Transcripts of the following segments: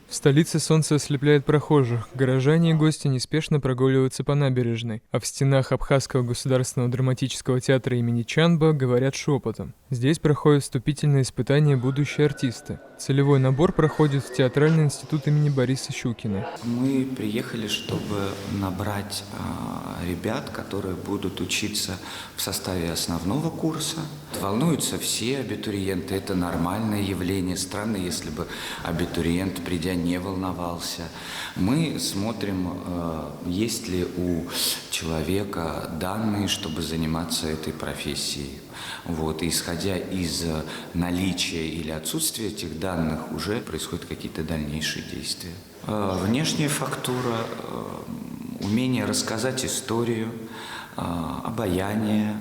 В столице солнце ослепляет прохожих, горожане и гости неспешно прогуливаются по набережной, а в стенах Абхазского государственного драматического театра имени Чанба говорят шепотом. Здесь проходят вступительные испытания будущие артисты. Целевой набор проходит в Театральный институт имени Бориса Щукина. Мы приехали, чтобы набрать ребят, которые будут учиться в составе основного курса. Волнуются все абитуриенты, это нормальное явление. Странно, если бы абитуриент, придя, не волновался. Мы смотрим, есть ли у человека данные, чтобы заниматься этой профессией. Вот. И исходя из наличия или отсутствия этих данных, уже происходят какие-то дальнейшие действия. Внешняя фактура, умение рассказать историю, обаяние,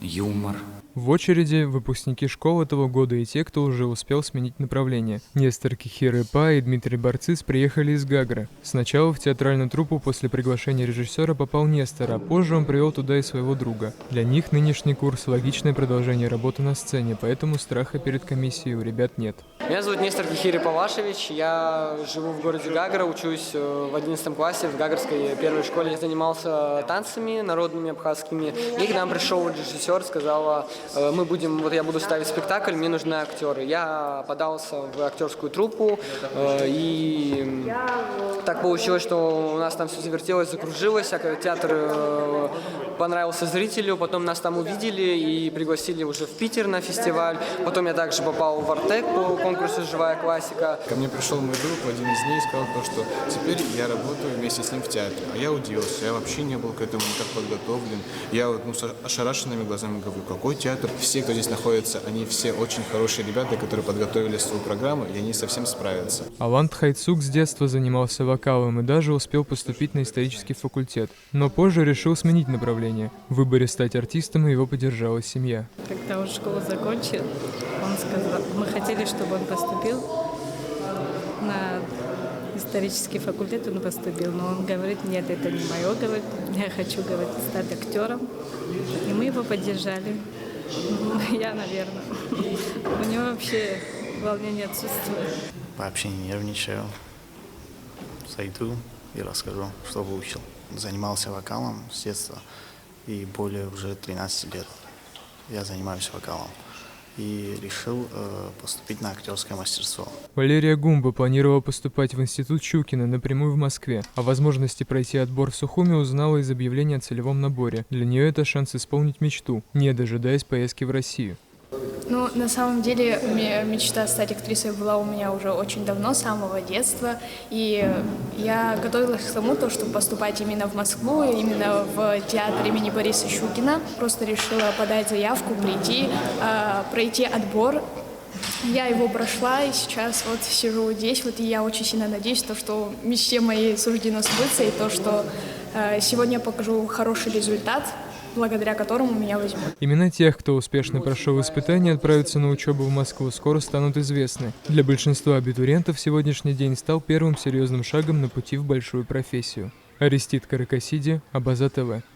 юмор. В очереди выпускники школ этого года и те, кто уже успел сменить направление. Нестор Кихир-Ипа и Дмитрий Барцис приехали из Гагры. Сначала в театральную труппу после приглашения режиссера попал Нестор, а позже он привел туда и своего друга. Для них нынешний курс – логичное продолжение работы на сцене, поэтому страха перед комиссией у ребят нет. Меня зовут Нестор Кихир-Ипавашевич, я живу в городе Гагра, учусь в 11 классе в Гагарской первой школе. Я занимался танцами народными абхазскими, и к нам пришел режиссер, сказал: я буду ставить спектакль, мне нужны актеры. Я подался в актерскую труппу, и так получилось, что у нас там все завертелось, закружилось, театр понравился зрителю, потом нас там увидели и пригласили уже в Питер на фестиваль. Потом я также попал в Артек по конкурсу «Живая классика». Ко мне пришел мой друг в один из дней и сказал, что теперь я работаю вместе с ним в театре. А я удивился, я вообще не был к этому никак подготовлен. Я с ошарашенными глазами говорю: какой театр? Все, кто здесь находится, они все очень хорошие ребята, которые подготовили свою программу, и они совсем справятся. Алан Тхайцук с детства занимался вокалом и даже успел поступить на исторический факультет. Но позже решил сменить направление. В выборе стать артистом его поддержала семья. Когда он школу закончил, он сказал, мы хотели, чтобы он поступил на исторический факультет, он поступил, но он говорит: нет, это не мое, говорит, я хочу, говорит, стать актером. И мы его поддержали. Я, наверное. У него вообще волнение отсутствует. Вообще не нервничаю. Зайду и расскажу, что выучил. Занимался вокалом с детства, и более уже 13 лет я занимаюсь вокалом. И решил поступить на актерское мастерство. Валерия Гумба планировала поступать в институт Щукина напрямую в Москве. О возможности пройти отбор в Сухуми узнала из объявления о целевом наборе. Для нее это шанс исполнить мечту, не дожидаясь поездки в Россию. Ну, на самом деле, мечта стать актрисой была у меня уже очень давно, с самого детства. И я готовилась к тому, чтобы поступать именно в Москву, именно в театр имени Бориса Щукина. Просто решила подать заявку, пройти отбор. Я его прошла, и сейчас вот сижу здесь, и я очень сильно надеюсь, что мечте моей суждено сбыться, и что сегодня я покажу хороший результат, благодаря которому меня возьмут. Имена тех, кто успешно прошел испытания и отправится на учебу в Москву, скоро станут известны. Для большинства абитуриентов сегодняшний день стал первым серьезным шагом на пути в большую профессию. Арестит Каракасиди, Абаза ТВ.